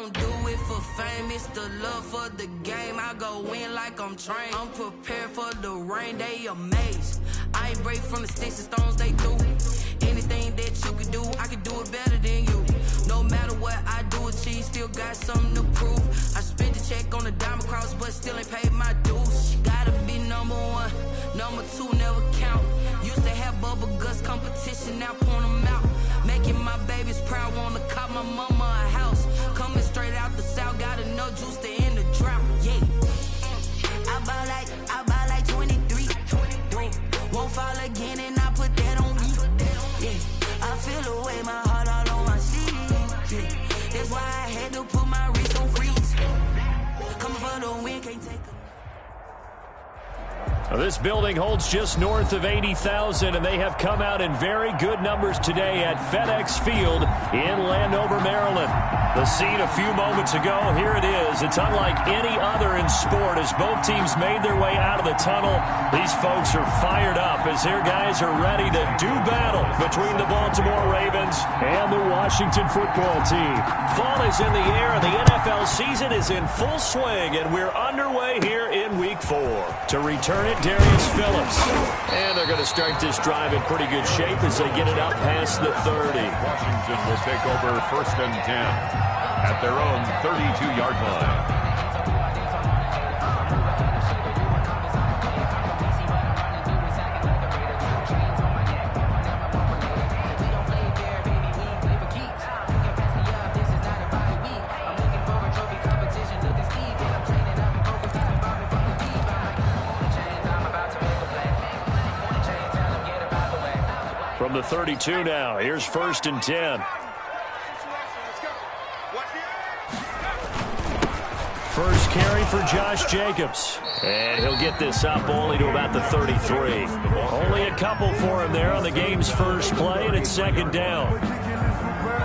don't do it for fame, it's the love for the game. I go in like I'm trained. I'm prepared for the rain, they amazed. I ain't break from the sticks and stones they threw. Anything that you can do, I can do it better than you. No matter what I do, achieve, still got something to prove. I spent the check on the diamond cross, but still ain't paid my dues. Gotta be number one, number two never count. Used to have bubble guts competition, now point them out. Making my babies proud, wanna cop my mama a house. Coming straight out the south, got enough juice to end the drought. Yeah, I buy like 23. Won't fall again, and I put that on me. Yeah, I feel the way, my heart all on my sleeve. Yeah, that's why I had to put my wrist on freeze. Coming for the win, can't take a... This building holds just north of 80,000, and they have come out in very good numbers today at FedEx Field in Landover, Maryland. The scene a few moments ago, here it is. It's unlike any other in sport as both teams made their way out of the tunnel. These folks are fired up as their guys are ready to do battle between the Baltimore Ravens and the Washington football team. Fall is in the air, and the NFL season is in full swing, and we're underway here in Week 4. To return it, Darius Phillips. And they're going to start this drive in pretty good shape as they get it up past the 30. Washington will take over 1st and 10 at their own 32-yard line. From the 32 now, here's 1st and 10. First carry for Josh Jacobs. And he'll get this up only to about the 33. Only a couple for him there on the game's first play, and it's 2nd down.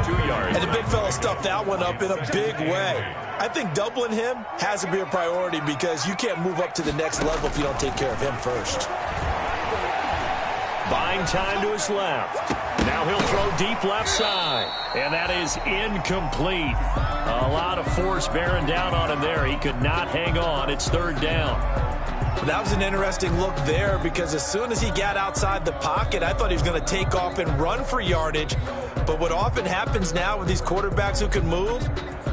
2 yards. And the big fella stuffed that one up in a big way. I think doubling him has to be a priority because you can't move up to the next level if you don't take care of him first. Buying time to his left. Now he'll throw deep left side. And that is incomplete. A lot of force bearing down on him there. He could not hang on. It's 3rd down. That was an interesting look there because as soon as he got outside the pocket, I thought he was going to take off and run for yardage. But what often happens now with these quarterbacks who can move,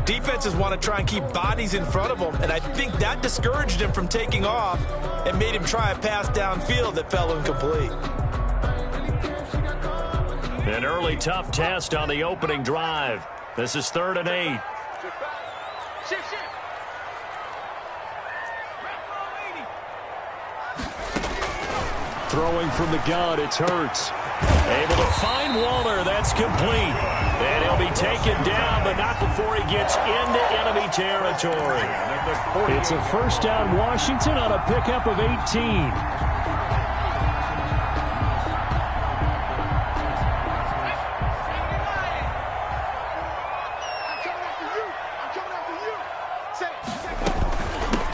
defenses want to try and keep bodies in front of them. And I think that discouraged him from taking off and made him try a pass downfield that fell incomplete. An early tough test on the opening drive. This is 3rd and 8. Throwing from the gun, it's Hurts. Able to find Waller. That's complete. And he'll be taken down, but not before he gets into enemy territory. It's a 1st down Washington on a pickup of 18.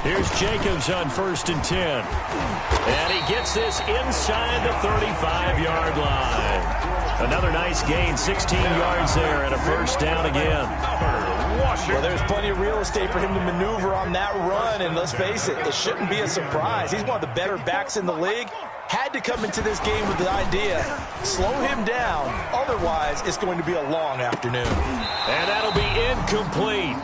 Here's Jacobs on 1st and 10. And he gets this inside the 35-yard line. Another nice gain, 16 yards there, and a 1st down again. Well, there's plenty of real estate for him to maneuver on that run, and let's face it, it shouldn't be a surprise. He's one of the better backs in the league. Had to come into this game with the idea, slow him down, otherwise it's going to be a long afternoon. And that'll be incomplete.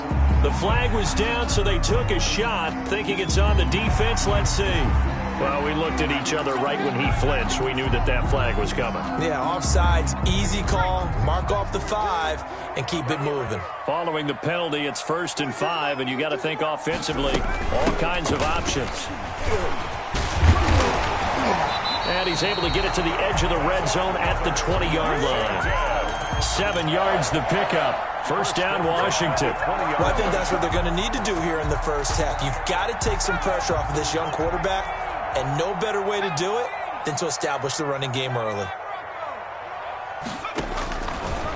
The flag was down, so they took a shot, thinking it's on the defense. Let's see. Well, we looked at each other right when he flinched. We knew that that flag was coming. Yeah, offsides, easy call, mark off the 5, and keep it moving. Following the penalty, it's 1st and 5, and you got to think offensively, all kinds of options. And he's able to get it to the edge of the red zone at the 20-yard line. 7 yards the pickup. 1st down, Washington. Well, I think that's what they're going to need to do here in the first half. You've got to take some pressure off of this young quarterback, and no better way to do it than to establish the running game early.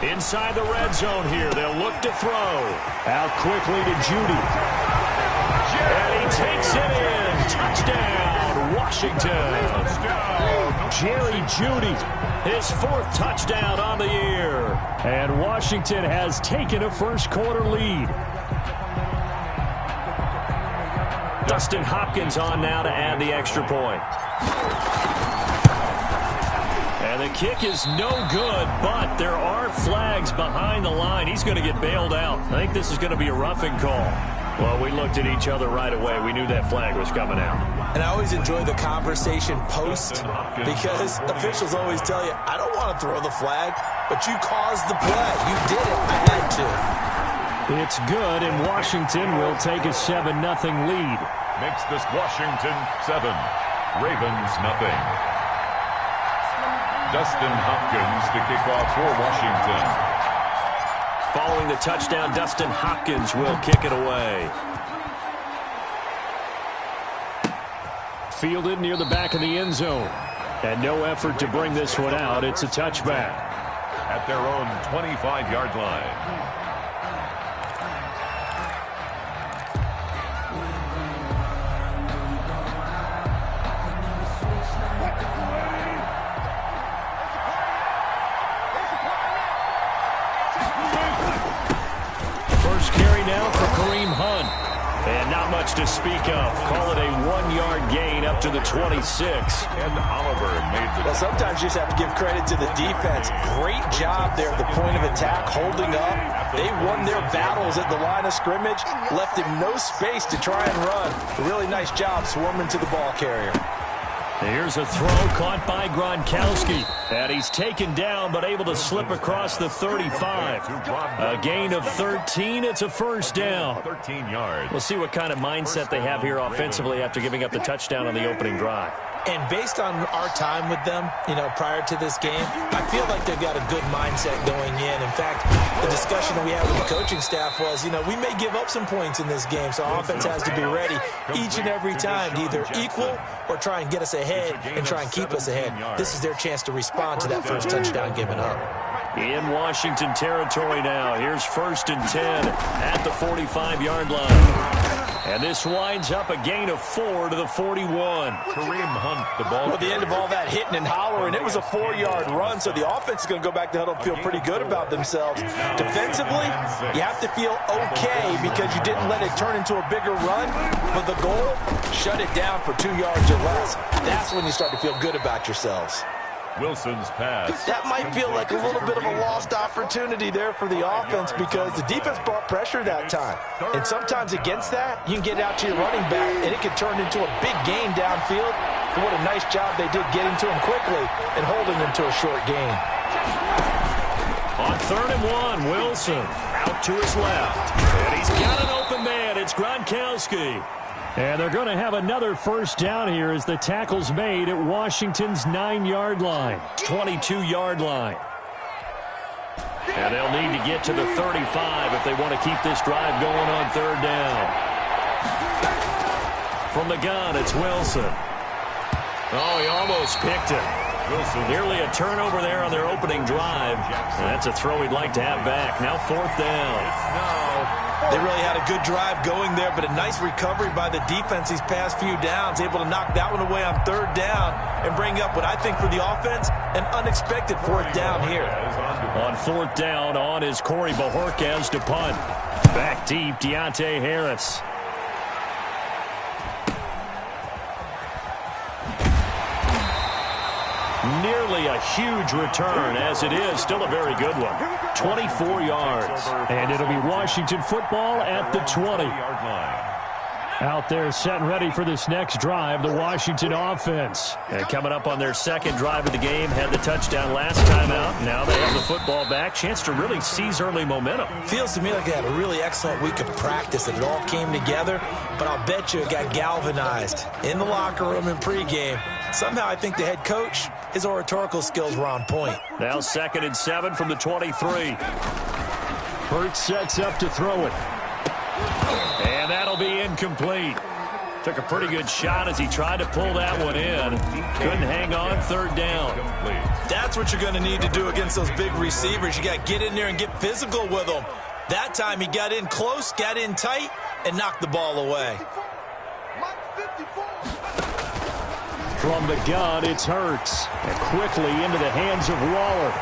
Inside the red zone here, they'll look to throw. Out quickly to Judy. And he takes it in. Touchdown, Washington. Jerry Judy, his 4th touchdown on the year. And Washington has taken a first quarter lead. Dustin Hopkins on now to add the extra point. And the kick is no good, but there are flags behind the line. He's going to get bailed out. I think this is going to be a roughing call. Well, we looked at each other right away. We knew that flag was coming out. And I always enjoy the conversation post because officials always tell you, I don't want to throw the flag, but you caused the play. You did it. I had to. It's good, and Washington will take a 7-0 lead. Makes this Washington 7, Ravens nothing. Dustin Hopkins to kick off for Washington. Following the touchdown, Dustin Hopkins will kick it away. Fielded near the back of the end zone. And no effort to bring this one out. It's a touchback. At their own 25-yard line. To speak of. Call it a 1-yard gain up to the 26. And Oliver made the... Well, sometimes you just have to give credit to the defense. Great job there at the point of attack, holding up. They won their battles at the line of scrimmage, left him no space to try and run. A really nice job swarming to the ball carrier. Here's a throw caught by Gronkowski. And he's taken down, but able to slip across the 35. A gain of 13. It's a first down. 13 yards. We'll see what kind of mindset they have here offensively after giving up the touchdown on the opening drive. And based on our time with them, prior to this game, I feel like they've got a good mindset going in. In fact, the discussion that we had with the coaching staff was, we may give up some points in this game, so our offense has to be ready each and every time to either equal or try and get us ahead and try and keep us ahead. This is their chance to respond to that first touchdown given up. In Washington territory now. Here's 1st and 10 at the 45-yard line. And this winds up a gain of 4 to the 41. Kareem Hunt, the ball. Well, at the end of all that hitting and hollering, it was a 4-yard run, so the offense is going to go back to huddle and feel pretty good about themselves. Defensively, you have to feel okay because you didn't let it turn into a bigger run. But the goal, shut it down for 2 yards or less. That's when you start to feel good about yourselves. Wilson's pass. That might feel like a little bit of a lost opportunity there for the offense because the defense brought pressure that time. And sometimes against that, you can get out to your running back, and it can turn into a big gain downfield. But what a nice job they did getting to him quickly and holding him to a short gain. On 3rd and 1, Wilson out to his left. And he's got an open man. It's Gronkowski. And they're going to have another first down here as the tackle's made at Washington's 9-yard line, 22-yard line. And they'll need to get to the 35 if they want to keep this drive going on 3rd down. From the gun, it's Wilson. Oh, he almost picked it. Wilson. Nearly a turnover there on their opening drive. That's a throw he'd like to have back. Now 4th down. They really had a good drive going there, but a nice recovery by the defense these past few downs, able to knock that one away on 3rd down and bring up what I think for the offense, an unexpected 4th down here. On 4th down, on is Corey Bojorquez to punt. Back deep, Deontay Harris. Nearly a huge return, as it is still a very good one. 24 yards. And it'll be Washington football at the 20. Out there set and ready for this next drive, the Washington offense. And coming up on their 2nd drive of the game, had the touchdown last time out. Now they have the football back. Chance to really seize early momentum. Feels to me like they had a really excellent week of practice, and it all came together. But I'll bet you it got galvanized in the locker room in pregame. Somehow I think the head coach, his oratorical skills were on point. Now 2nd and 7 from the 23. Hurts sets up to throw it. And that'll be incomplete. Took a pretty good shot as he tried to pull that one in. Couldn't hang on 3rd down. That's what you're going to need to do against those big receivers. You got to get in there and get physical with them. That time he got in close, got in tight, and knocked the ball away. From the gun, it's Hurts. And quickly into the hands of Waller.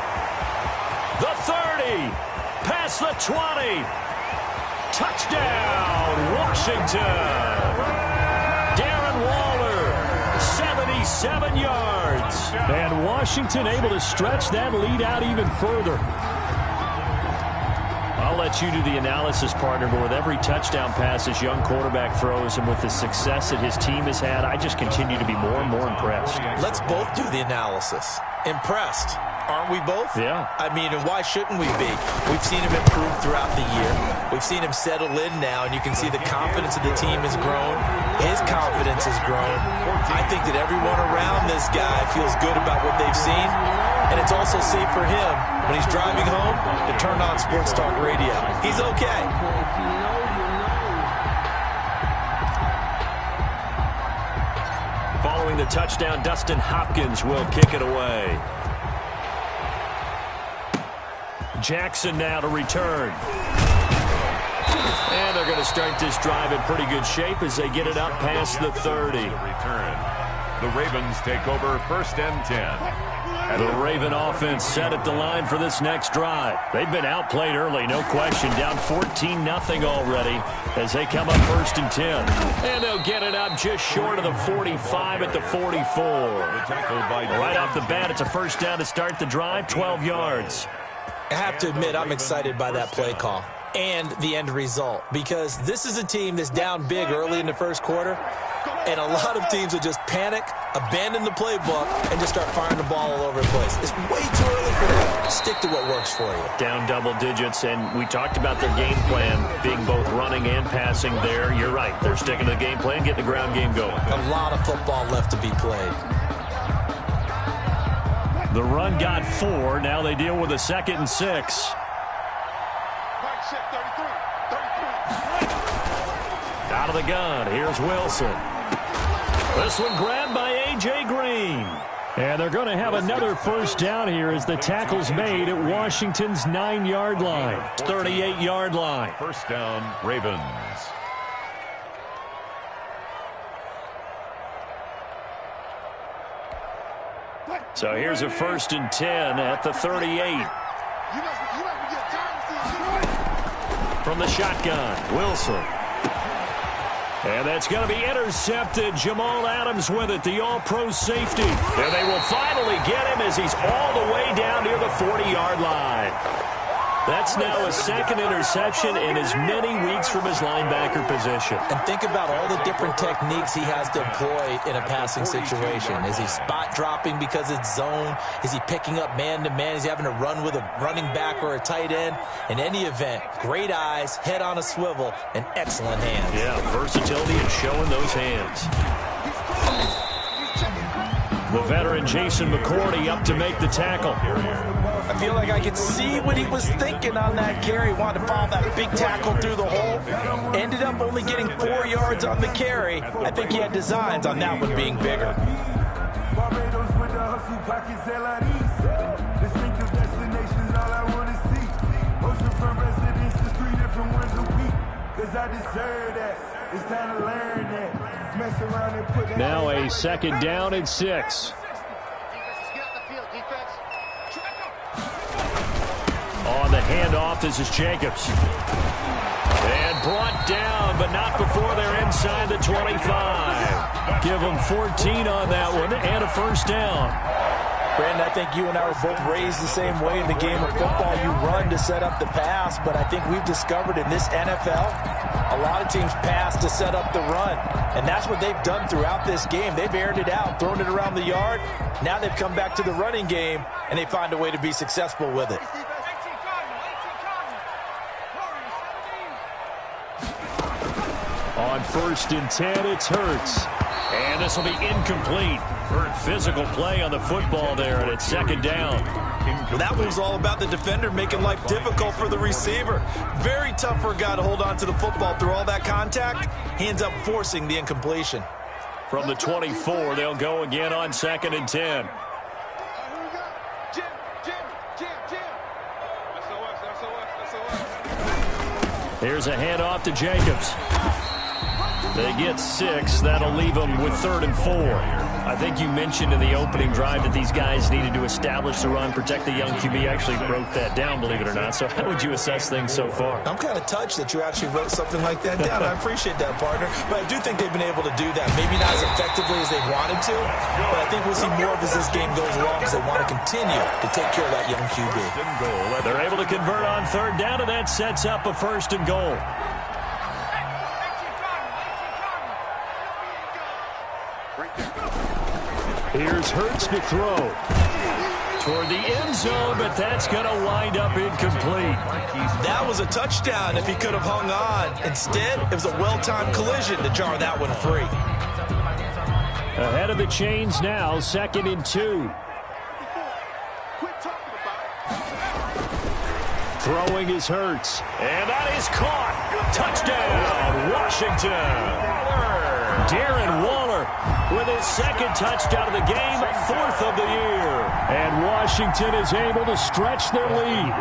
The 30. Past the 20. Touchdown, Washington. 7 yards. And Washington able to stretch that lead out even further. I'll let you do the analysis, partner, but with every touchdown pass this young quarterback throws and with the success that his team has had, I just continue to be more and more impressed. Let's both do the analysis. Impressed. Aren't we both? Yeah. I mean, and why shouldn't we be? We've seen him improve throughout the year. We've seen him settle in now, and you can see the confidence of the team has grown. His confidence has grown. I think that everyone around this guy feels good about what they've seen, and it's also safe for him when he's driving home to turn on Sports Talk Radio. He's okay. Following the touchdown, Dustin Hopkins will kick it away. Jackson now to return. And they're going to start this drive in pretty good shape as they get it up past the 30. Return. The Ravens take over 1st and 10. The Raven offense set at the line for this next drive. They've been outplayed early, no question. Down 14-0 already as they come up 1st and 10. And they'll get it up just short of the 45 at the 44. Right off the bat, it's a first down to start the drive, 12 yards. I have to admit, I'm excited by that play call and the end result, because this is a team that's down big early in the first quarter, and a lot of teams will just panic, abandon the playbook, and just start firing the ball all over the place. It's way too early for that. Stick to what works for you. Down double digits, and we talked about their game plan being both running and passing there. You're right. They're sticking to the game plan, getting the ground game going. A lot of football left to be played. The run got 4. Now they deal with a 2nd and 6. Out of the gun. Here's Wilson. This one grabbed by A.J. Green. And they're going to have another first down here as the tackle's made at Washington's 9-yard line. 38-yard line. First down, Ravens. So here's a 1st and 10 at the 38. From the shotgun, Wilson. And that's going to be intercepted. Jamal Adams with it, the all-pro safety. And they will finally get him as he's all the way down near the 40-yard line. That's now his 2nd interception in as many weeks from his linebacker position. And think about all the different techniques he has to employ in a passing situation. Is he spot dropping because it's zone? Is he picking up man-to-man? Is he having to run with a running back or a tight end? In any event, great eyes, head on a swivel, and excellent hands. Yeah, versatility and showing those hands. The veteran Jason McCourty up to make the tackle. I feel like I could see what he was thinking on that carry. Wanted to follow that big tackle through the hole. Ended up only getting 4 yards on the carry. I think he had designs on that one being bigger. Now a 2nd down and 6. On the handoff, this is Jacobs. And brought down, but not before they're inside the 25. Give them 14 on that one and a first down. Brandon, I think you and I were both raised the same way in the game of football. You run to set up the pass, but I think we've discovered in this NFL, a lot of teams pass to set up the run. And that's what they've done throughout this game. They've aired it out, thrown it around the yard. Now they've come back to the running game, and they find a way to be successful with it. On 1st and 10, it's Hurts. And this will be incomplete. Physical play on the football there, and it's 2nd down. That was all about the defender making life difficult for the receiver. Very tough for a guy to hold on to the football through all that contact. He ends up forcing the incompletion. From the 24, they'll go again on 2nd and 10. Here's a handoff to Jacobs. They get 6. That'll leave them with 3rd and 4. I think you mentioned in the opening drive that these guys needed to establish the run, protect the young QB. Actually wrote that down, believe it or not. So how would you assess things so far? I'm kind of touched that you actually wrote something like that down. I appreciate that, partner. But I do think they've been able to do that. Maybe not as effectively as they wanted to, but I think we'll see more of as this game goes along because they want to continue to take care of that young QB. They're able to convert on 3rd down, and that sets up a 1st and goal. Here's Hurts to throw toward the end zone, but that's going to wind up incomplete. That was a touchdown if he could have hung on. Instead, it was a well-timed collision to jar that one free. Ahead of the chains now, 2nd and 2. Throwing is Hurts, and that is caught. Touchdown, Washington. Darren Waller with his 2nd touchdown of the game, 4th of the year. And Washington is able to stretch their lead.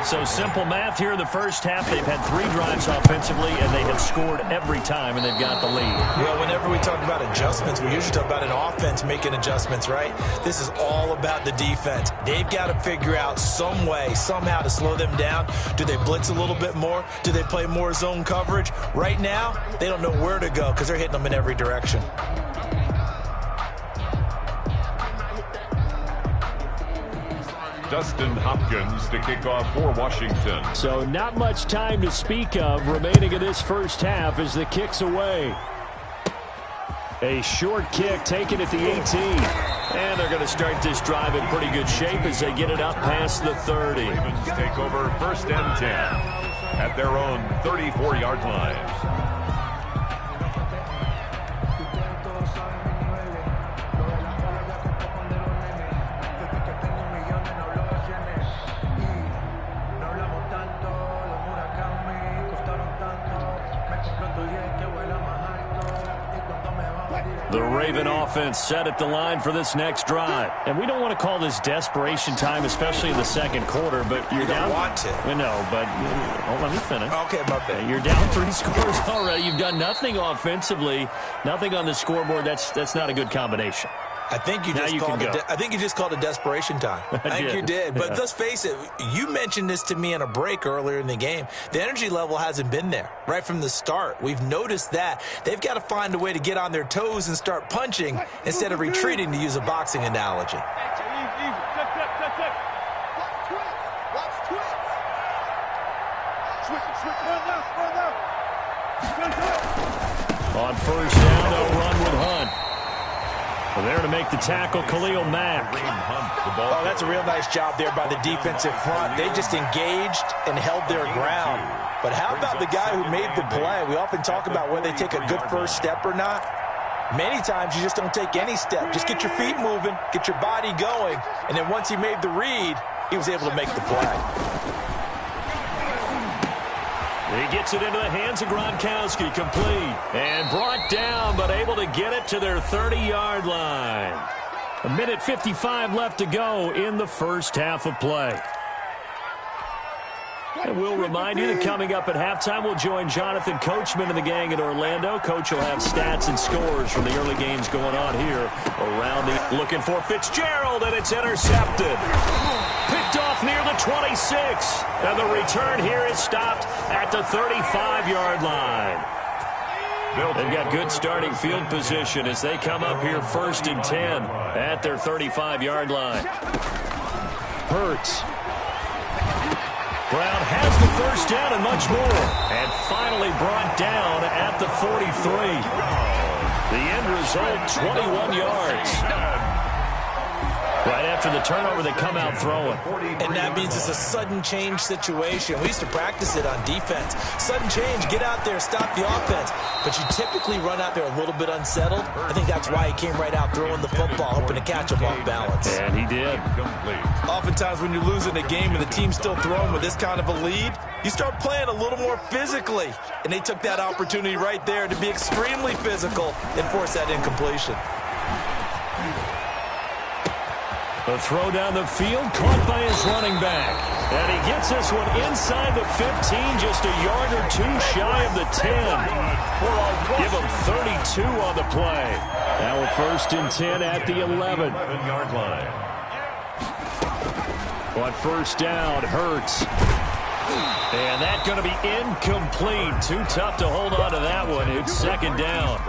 So simple math here in the first half. They've had 3 drives offensively, and they have scored every time, and they've got the lead. Well, whenever we talk about adjustments, we usually talk about an offense making adjustments, right? This is all about the defense. They've got to figure out some way, somehow to slow them down. Do they blitz a little bit more? Do they play more zone coverage? Right now, they don't know where to go because they're hitting them in every direction. Dustin Hopkins to kick off for Washington. So not much time to speak of remaining in this first half as the kick's away. A short kick taken at the 18. And they're going to start this drive in pretty good shape as they get it up past the 30. Ravens take over 1st and 10 at their own 34-yard line. The Raven offense set at the line for this next drive. And we don't want to call this desperation time, especially in the 2nd quarter, but you're down. You don't want to. No, but let me finish. Okay, my bad. You're down 3 scores already. You've done nothing offensively, nothing on the scoreboard. That's not a good combination. I think you just called it desperation time. I think you did. But let's face it, you mentioned this to me in a break earlier in the game. The energy level hasn't been there right from the start. We've noticed that. They've got to find a way to get on their toes and start punching instead of retreating, to use a boxing analogy. On 1st down, they'll run with Hunt. There to make the tackle, Khalil Mack. Oh, that's a real nice job there by the defensive front. They just engaged and held their ground. But how about the guy who made the play? We often talk about whether they take a good first step or not. Many times you just don't take any step. Just get your feet moving, get your body going, and then once he made the read, he was able to make the play. He gets it into the hands of Gronkowski, complete. And brought down, but able to get it to their 30-yard line. 1:55 left to go in the first half of play. And we'll remind you that coming up at halftime, we'll join Jonathan Coachman and the gang in Orlando. Coach will have stats and scores from the early games going on here around the... Looking for Fitzgerald, and it's intercepted. Picked off near the 26. And the return here is stopped at the 35-yard line. They've got good starting field position as they come up here 1st and 10 at their 35-yard line. Hurts. Brown has the 1st down and much more. And finally brought down at the 43. The end result, 21 yards. Right after the turnover, they come out throwing. And that means it's a sudden change situation. We used to practice it on defense. Sudden change, get out there, stop the offense. But you typically run out there a little bit unsettled. I think that's why he came right out throwing the football, hoping to catch him off balance. And he did. Oftentimes when you're losing a game and the team's still throwing with this kind of a lead, you start playing a little more physically. And they took that opportunity right there to be extremely physical and force that incompletion. The throw down the field, caught by his running back. And he gets this one inside the 15, just a yard or two shy of the 10. Give him 32 on the play. Now a 1st and 10 at the 11-yard line. On 1st down, Hurts. And that's going to be incomplete. Too tough to hold on to that one. It's 2nd down.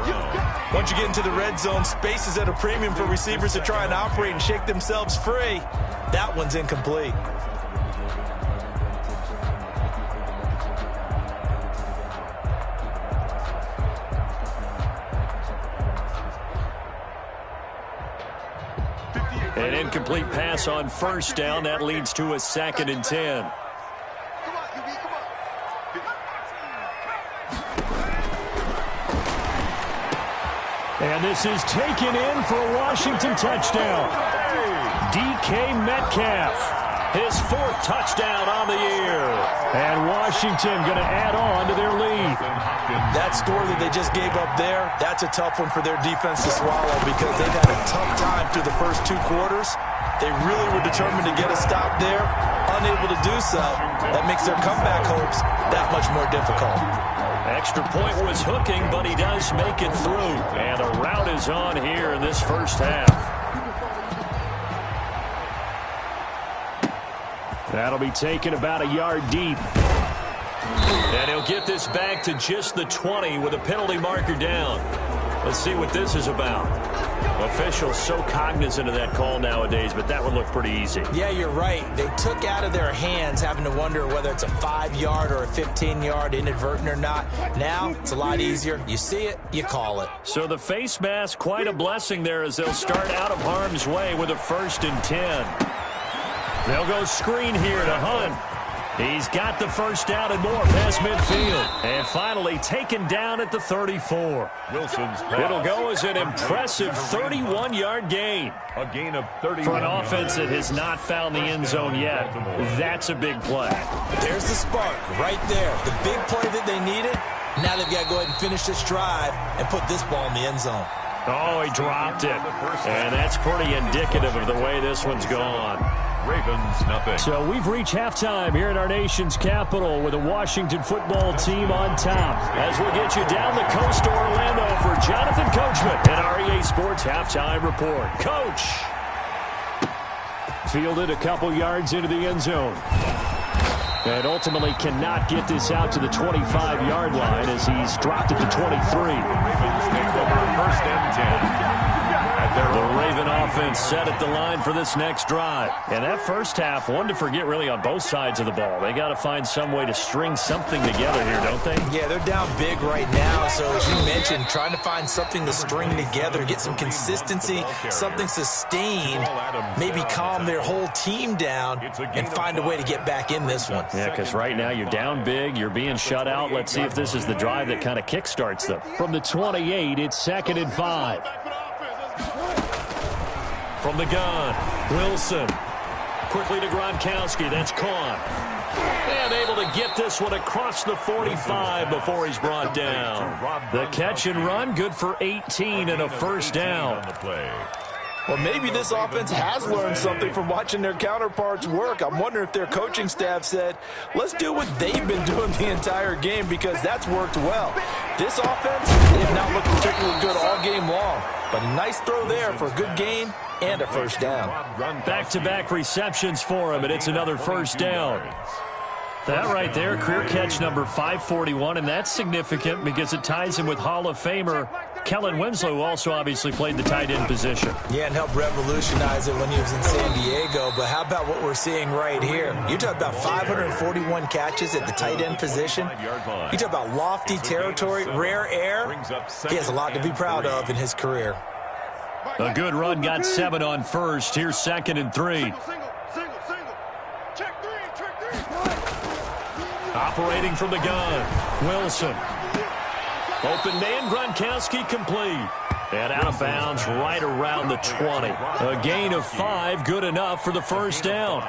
Once you get into the red zone, space is at a premium for receivers to try and operate and shake themselves free. That one's incomplete. An incomplete pass on 1st down. That leads to a 2nd and 10. And this is taken in for a Washington touchdown. DK Metcalf, his 4th touchdown on the year. And Washington going to add on to their lead. That score that they just gave up there, that's a tough one for their defense to swallow because they've had a tough time through the first 2 quarters. They really were determined to get a stop there, unable to do so. That makes their comeback hopes that much more difficult. Extra point was hooking, but he does make it through. And a rout is on here in this 1st half. That'll be taken about a yard deep. And he'll get this back to just the 20 with a penalty marker down. Let's see what this is about. Officials so cognizant of that call nowadays, but that would look pretty easy. Yeah, you're right. They took out of their hands having to wonder whether it's a 5-yard or a 15-yard, inadvertent or not. Now, it's a lot easier. You see it, you call it. So the face mask, quite a blessing there as they'll start out of harm's way with a 1st and 10. They'll go screen here to Hunt. He's got the 1st down and more past midfield. And finally taken down at the 34. Wilson's pass. It'll go as an impressive 31-yard gain. A gain of 30. For an offense that has not found the end zone yet, that's a big play. There's the spark right there. The big play that they needed. Now they've got to go ahead and finish this drive and put this ball in the end zone. Oh, he dropped it. And that's pretty indicative of the way this one's gone. Ravens, nothing. So we've reached halftime here in our nation's capital with the Washington football team on top. As we'll get you down the coast to Orlando for Jonathan Coachman and our EA Sports Halftime Report. Coach! Fielded a couple yards into the end zone. And ultimately cannot get this out to the 25-yard line as he's dropped it to 23. Ravens take over 1st and 10. The Raven offense set at the line for this next drive. And that 1st half, one to forget really on both sides of the ball. They got to find some way to string something together here, don't they? Yeah, they're down big right now. So as you mentioned, trying to find something to string together, get some consistency, something sustained, maybe calm their whole team down and find a way to get back in this one. Yeah, because right now you're down big, you're being shut out. Let's see if this is the drive that kind of kickstarts them. From the 28, it's 2nd and 5. From the gun, Wilson. Quickly to Gronkowski. That's caught. And able to get this one across the 45 before he's brought down. The catch and run, good for 18 and a 1st down. Well, maybe this offense has learned something from watching their counterparts work. I'm wondering if their coaching staff said, let's do what they've been doing the entire game because that's worked well. This offense did not look particularly good all game long, but a nice throw there for a good gain and a 1st down. Back-to-back receptions for him, and it's another 1st down. That right there, career catch number 541, and that's significant because it ties him with Hall of Famer Kellen Winslow, who also obviously played the tight end position. Yeah, and helped revolutionize it when he was in San Diego. But how about what we're seeing right here? You talk about 541 catches at the tight end position. You talk about lofty territory, rare air. He has a lot to be proud of in his career. A good run, got 7 on 1st. Here's 2nd and 3. Operating from the gun, Wilson. Open man, Gronkowski complete. And out of bounds right around the 20. A gain of 5, good enough for the 1st down.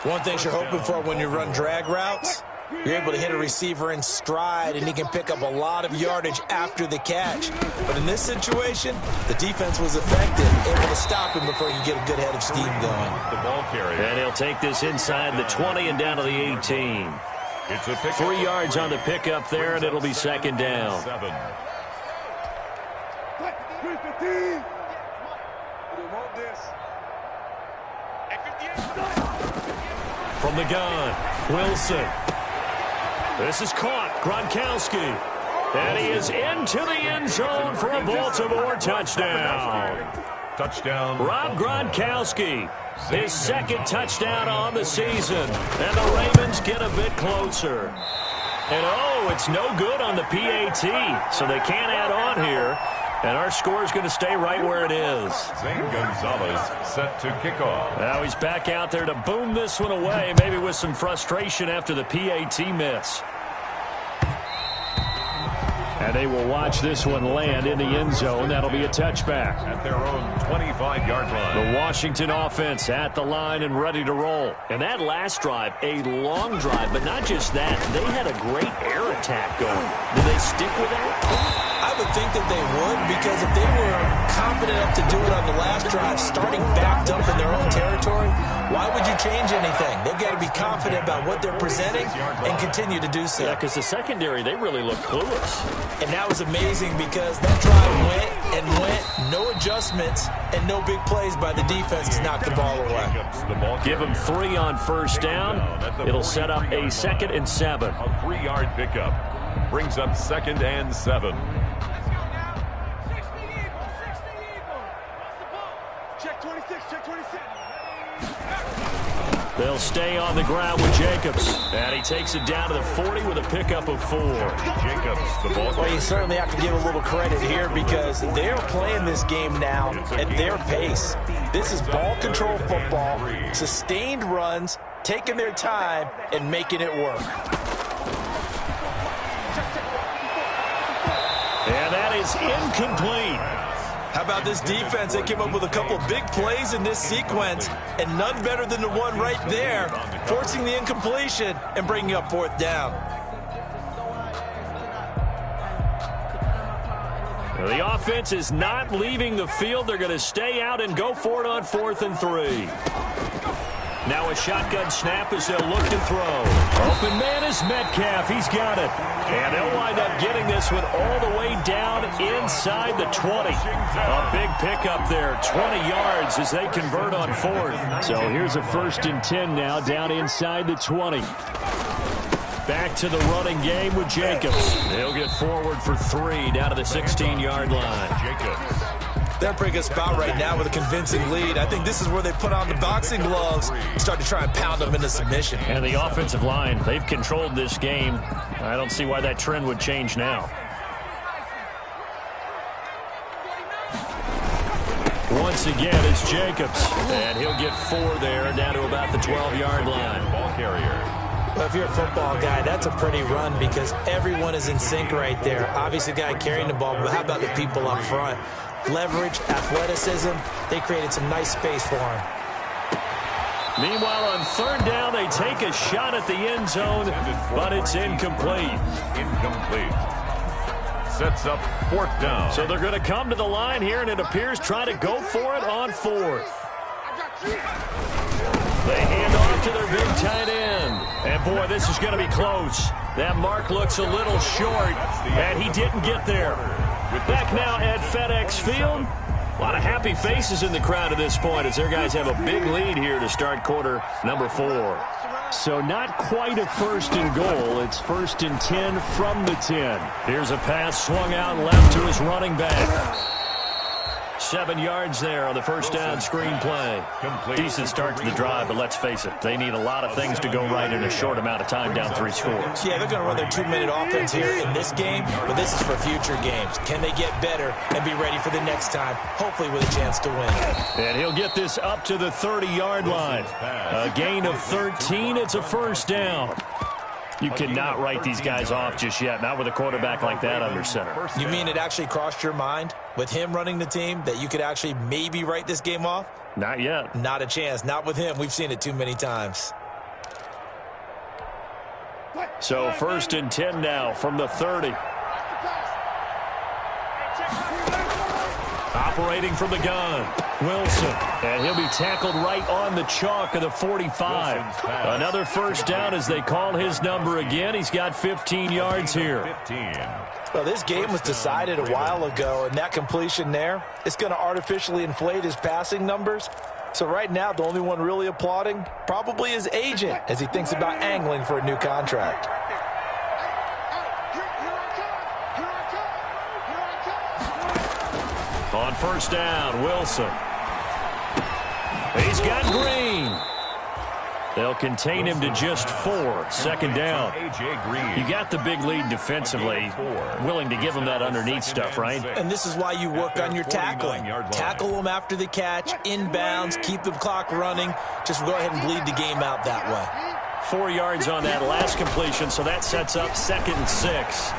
One thing you're hoping for when you run drag routes, You're able to hit a receiver in stride, and he can pick up a lot of yardage after the catch. But in this situation, the defense was effective, able to stop him before he could get a good head of steam going. The ball carrier. And he'll take this inside the 20 and down to the 18. It's a pick 3 yards on the pickup there, and it'll be second down. 7. From the gun, Wilson. This is caught. Gronkowski. And he is into the end zone for a Baltimore touchdown. Touchdown. Rob Gronkowski, his second touchdown on the season. And the Ravens get a bit closer. And, oh, it's no good on the PAT, so they can't add on here. And our score is going to stay right where it is. Zane Gonzalez set to kick off. Now he's back out there to boom this one away, maybe with some frustration after the PAT miss. And they will watch this one land in the end zone. That'll be a touchback. At their own 25-yard line. The Washington offense at the line and ready to roll. And that last drive, a long drive, but not just that. They had a great air attack going. Did they stick with that? I would think that they would, because if they were confident enough to do it on the last drive, starting backed up in their own territory, why would you change anything? They've got to be confident about what they're presenting and continue to do so. Yeah, because the secondary, they really look clueless. And that was amazing because that drive went and went, no adjustments, and no big plays by the defense to knock the ball away. Give them 3 on first down. It'll set up a 2nd and 7. A 3-yard pickup brings up 2nd and 7. They'll stay on the ground with Jacobs. And he takes it down to the 40 with a pickup of 4. Jacobs, the ball. Well, you certainly have to give a little credit here because they're playing this game now at their pace. This is ball control football, sustained runs, taking their time, and making it work. And that is incomplete. How about this defense? They came up with a couple of big plays in this sequence, and none better than the one right there, forcing the incompletion and bringing up 4th down. The offense is not leaving the field. They're going to stay out and go for it on 4th and 3. Now a shotgun snap as they'll look to throw. Open man is Metcalf. He's got it. And they'll wind up getting this one all the way down inside the 20. A big pickup there, 20 yards as they convert on 4th. So here's a 1st and 10 now down inside the 20. Back to the running game with Jacobs. He'll get forward for 3 down to the 16-yard line. Jacobs. They're in a pretty good spot right now with a convincing lead. I think this is where they put on the boxing gloves and start to try and pound them into submission. And the offensive line, they've controlled this game. I don't see why that trend would change now. Once again, it's Jacobs. And he'll get 4 there down to about the 12-yard line. Ball carrier. Well, if you're a football guy, that's a pretty run because everyone is in sync right there. Obviously, the guy carrying the ball, but how about the people up front? Leverage, athleticism, they created some nice space for him. Meanwhile, on 3rd down, they take a shot at the end zone, but it's incomplete. Incomplete. Sets up 4th down. So they're going to come to the line here, and it appears try to go for it on 4th. They hand off to their big tight end. And, boy, this is going to be close. That mark looks a little short, and he didn't get there. Back now at FedEx Field. A lot of happy faces in the crowd at this point as their guys have a big lead here to start quarter number 4. So not quite a 1st and goal. It's 1st and 10 from the 10. Here's a pass swung out left to his running back. 7 yards there on the 1st down screen play. Decent start to the drive, but let's face it, they need a lot of things to go right in a short amount of time down 3 scores. Yeah, they're going to run their 2-minute offense here in this game, but this is for future games. Can they get better and be ready for the next time, hopefully with a chance to win? And he'll get this up to the 30-yard line. A gain of 13. It's a 1st down. You cannot write these guys off just yet, not with a quarterback like that under center. You mean it actually crossed your mind with him running the team that you could actually maybe write this game off? Not yet. Not a chance. Not with him. We've seen it too many times. So 1st and 10 now from the 30. Operating from the gun, Wilson. And he'll be tackled right on the chalk of the 45. Another first down as they call his number again. He's got 15 yards here. Well, this game was decided a while ago, and that completion there, it's going to artificially inflate his passing numbers. So right now, the only one really applauding probably his agent as he thinks about angling for a new contract. On first down, Wilson. He's got Green. They'll contain him to just 4. 2nd down. You got the big lead defensively. Willing to give him that underneath stuff, right? And this is why you work on your tackling. Tackle them after the catch, inbounds, keep the clock running. Just go ahead and bleed the game out that way. 4 yards on that last completion, so that sets up 2nd and 6.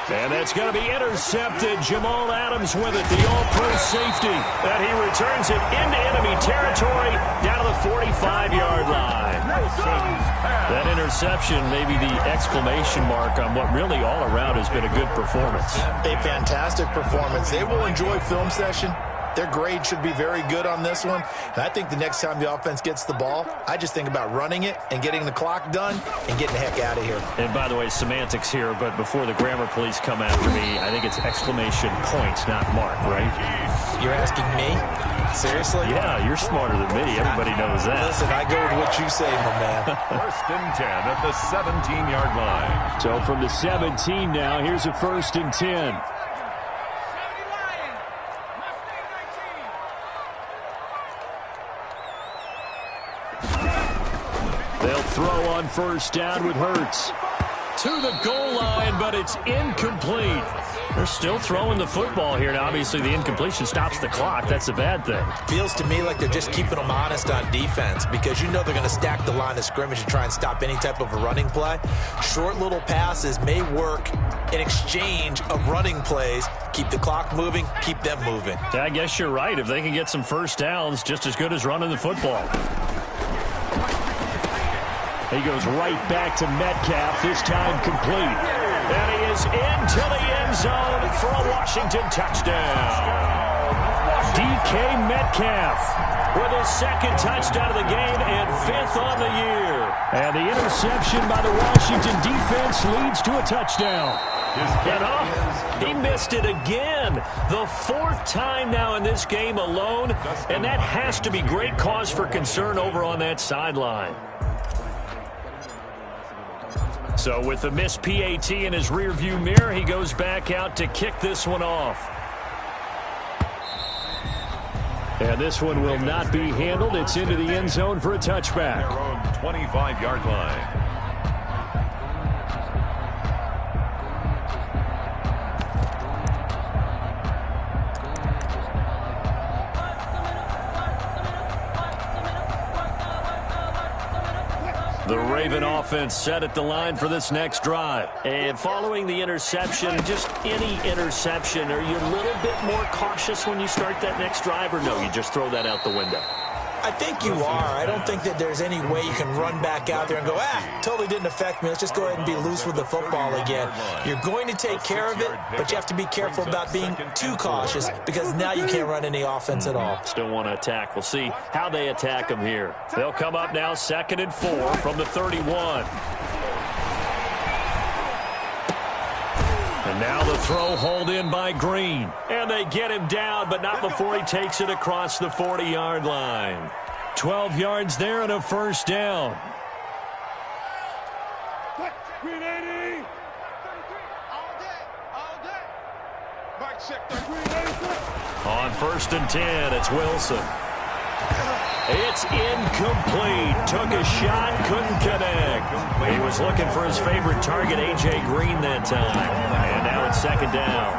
And that's going to be intercepted. Jamal Adams with it, the all-pro safety. And he returns it into enemy territory down to the 45-yard line. That interception may be the exclamation mark on what really all around has been a good performance. A fantastic performance. They will enjoy film session. Their grade should be very good on this one. And I think the next time the offense gets the ball, I just think about running it and getting the clock done and getting the heck out of here. And by the way, semantics here, but before the grammar police come after me, I think it's exclamation point, not mark, right? You're asking me? Seriously? Yeah, you're smarter than me. Everybody knows that. Listen, I go with what you say, my man. 1st and 10 at the 17-yard line. So from the 17 now, here's a 1st and 10. They'll throw on first down with Hurts. To the goal line, but it's incomplete. They're still throwing the football here. Now, obviously, the incompletion stops the clock. That's a bad thing. Feels to me like they're just keeping them honest on defense because you know they're going to stack the line of scrimmage and try and stop any type of a running play. Short little passes may work in exchange of running plays. Keep the clock moving, keep them moving. Yeah, I guess you're right. If they can get some first downs, just as good as running the football. He goes right back to Metcalf, this time complete. And he is into the end zone for a Washington touchdown. DK Metcalf with his 2nd touchdown of the game and 5th on the year. And the interception by the Washington defense leads to a touchdown. And he missed it again. The 4th time now in this game alone. And that has to be great cause for concern over on that sideline. So with the missed PAT in his rearview mirror, he goes back out to kick this one off. And this one will not be handled. It's into the end zone for a touchback. Their own 25-yard line. The Raven offense set at the line for this next drive. And following the interception, just any interception, are you a little bit more cautious when you start that next drive, or no, you just throw that out the window? I think you are. I don't think that there's any way you can run back out there and go, totally didn't affect me. Let's just go ahead and be loose with the football again. You're going to take care of it, but you have to be careful about being too cautious because now you can't run any offense at all. Still want to attack. We'll see how they attack them here. They'll come up now 2nd and 4 from the 31. And now the throw hauled in by Green. And they get him down, but not before he takes it across the 40-yard line. 12 yards there and a first down. On 1st and 10, it's Wilson. It's incomplete. Took a shot, couldn't connect. He was looking for his favorite target, A.J. Green, that time. And now it's 2nd down.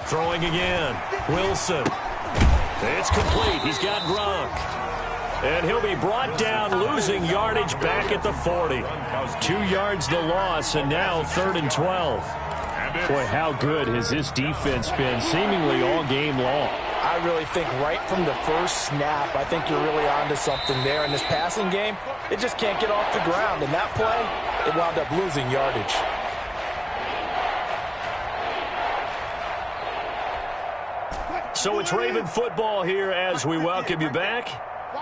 Throwing again. Wilson. It's complete. He's got Gronk. And he'll be brought down, losing yardage back at the 40. 2 yards the loss, and now 3rd and 12. Boy, how good has this defense been seemingly all game long? I really think right from the first snap, I think you're really onto something there. In this passing game, it just can't get off the ground. In that play, it wound up losing yardage. So it's Raven football here as we welcome you back.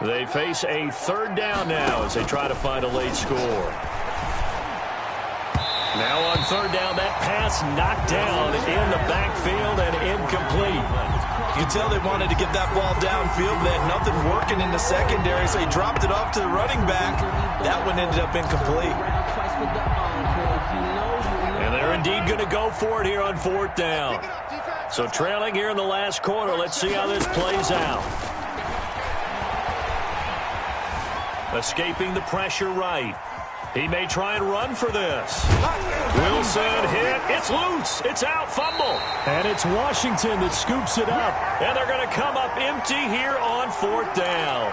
They face a 3rd down now as they try to find a late score. Now on 3rd down, that pass knocked down in the backfield and incomplete. You can tell they wanted to get that ball downfield. They had nothing working in the secondary, so he dropped it off to the running back. That one ended up incomplete. And they're indeed going to go for it here on 4th down. So trailing here in the last quarter. Let's see how this plays out. Escaping the pressure right. He may try and run for this. Wilson hit. It's loose. It's out. Fumble. And it's Washington that scoops it up. And they're going to come up empty here on 4th down.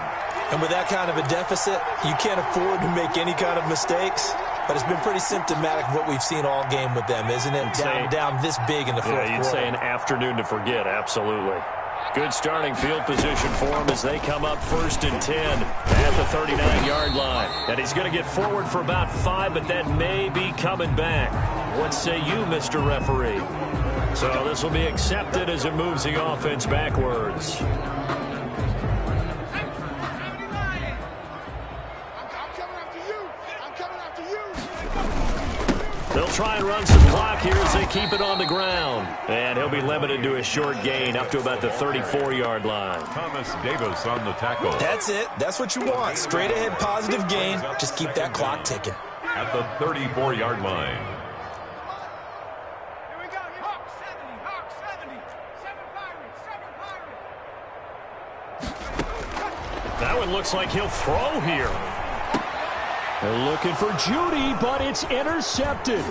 And with that kind of a deficit, you can't afford to make any kind of mistakes. But it's been pretty symptomatic of what we've seen all game with them, isn't it? Down this big in the fourth quarter. You'd say an afternoon to forget. Absolutely. Good starting field position for him as they come up 1st and 10 at the 39-yard line. And he's going to get forward for about 5, but that may be coming back. What say you, Mr. Referee? So this will be accepted as it moves the offense backwards. They'll try and run some clock here as they keep it on the ground. And he'll be limited to a short gain up to about the 34-yard line. Thomas Davis on the tackle. That's it. That's what you want. Straight ahead positive gain. Just keep that clock ticking. At the 34-yard line. Here we go. Hawk 70. That one looks like he'll throw here. They're looking for Judy, but it's intercepted.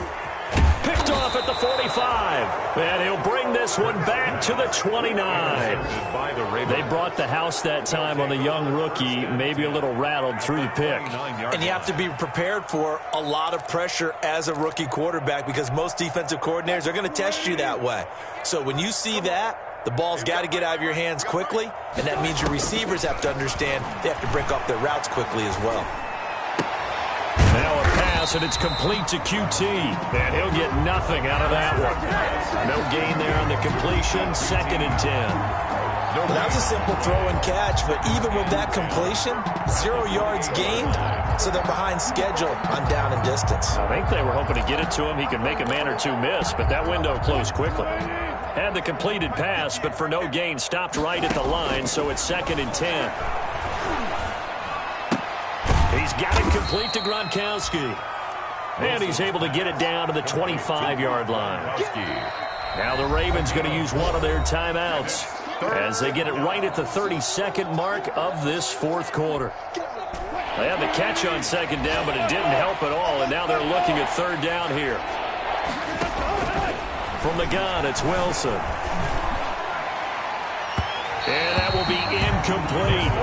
Picked off at the 45. And he'll bring this one back to the 29. They brought the house that time on the young rookie, maybe a little rattled through the pick. And you have to be prepared for a lot of pressure as a rookie quarterback because most defensive coordinators are going to test you that way. So when you see that, the ball's got to get out of your hands quickly, and that means your receivers have to understand they have to break off their routes quickly as well. Now a pass, and it's complete to QT. And he'll get nothing out of that one. No gain there on the completion. 2nd and 10. That was a simple throw and catch, but even with that completion, 0 yards gained, so they're behind schedule on down and distance. I think they were hoping to get it to him. He could make a man or two miss, but that window closed quickly. Had the completed pass, but for no gain, stopped right at the line, so it's 2nd and 10. He's got it complete to Gronkowski. And he's able to get it down to the 25-yard line. Now the Ravens going to use one of their timeouts as they get it right at the 32nd mark of this 4th quarter. They had the catch on 2nd down, but it didn't help at all, and now they're looking at 3rd down here. From the gun, it's Wilson. And that will be incomplete.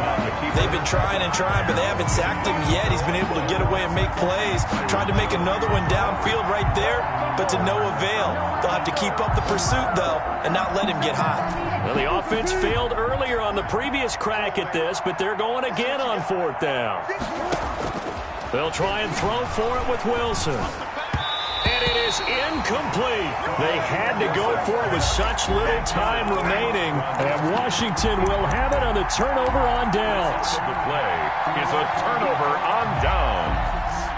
They've been trying and trying, but they haven't sacked him yet. He's been able to get away and make plays. Tried to make another one downfield right there, but to no avail. They'll have to keep up the pursuit, though, and not let him get hot. Well, the offense failed earlier on the previous crack at this, but they're going again on 4th down. They'll try and throw for it with Wilson. And it is incomplete. They had to go for it with such little time remaining. And Washington will have it on the turnover on downs. The play is a turnover on downs.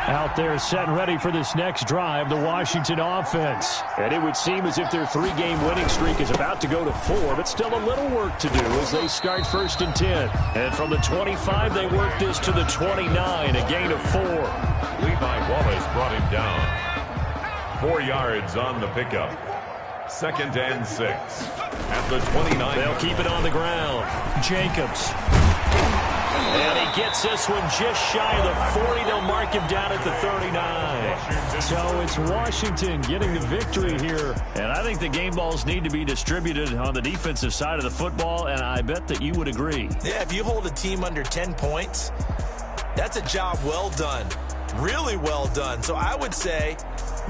Out there setting ready for this next drive, the Washington offense. And it would seem as if their 3-game winning streak is about to go to 4, but still a little work to do as they start 1st and 10. And from the 25, they work this to the 29, a gain of 4. Levi Wallace brought him down. 4 yards on the pickup. 2nd and 6. At the 29. They'll keep it on the ground. Jacobs. And he gets this one just shy of the 40. They'll mark him down at the 39. So it's Washington getting the victory here. And I think the game balls need to be distributed on the defensive side of the football, and I bet that you would agree. Yeah, if you hold a team under 10 points, that's a job well done. Really well done. So I would say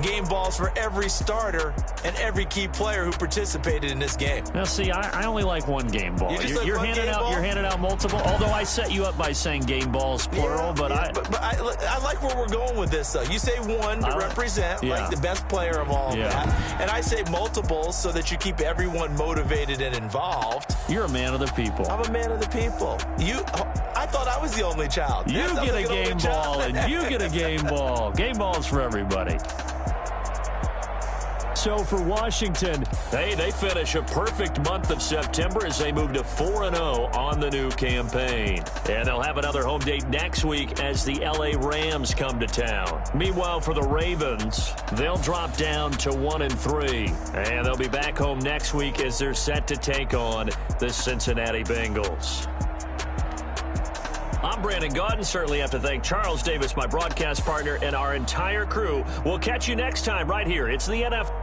game balls for every starter and every key player who participated in this game. Now, see, I only like one game ball. You're handing out multiple. Although I set you up by saying game balls plural, but I like where we're going with this, though. You say one to represent like the best player of all of that, and I say multiples so that you keep everyone motivated and involved. You're a man of the people. I'm a man of the people. I thought I was the only child. You get a game ball, and you get a game ball. Game balls for everybody. So for Washington, they finish a perfect month of September as they move to 4-0 on the new campaign. And they'll have another home date next week as the LA Rams come to town. Meanwhile, for the Ravens, they'll drop down to 1-3. And they'll be back home next week as they're set to take on the Cincinnati Bengals. I'm Brandon Gaudin. Certainly have to thank Charles Davis, my broadcast partner, and our entire crew. We'll catch you next time right here. It's the NFL.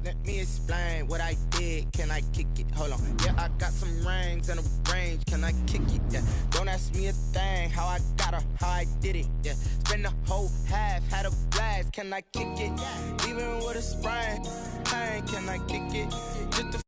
Let me explain what I did. Can I kick it? Hold on. Yeah, I got some rings and a range. Can I kick it? Yeah. Don't ask me a thing. How I got her, how I did it. Yeah. Spend the whole half, had a blast. Can I kick it? Even with a sprain, can I kick it? Just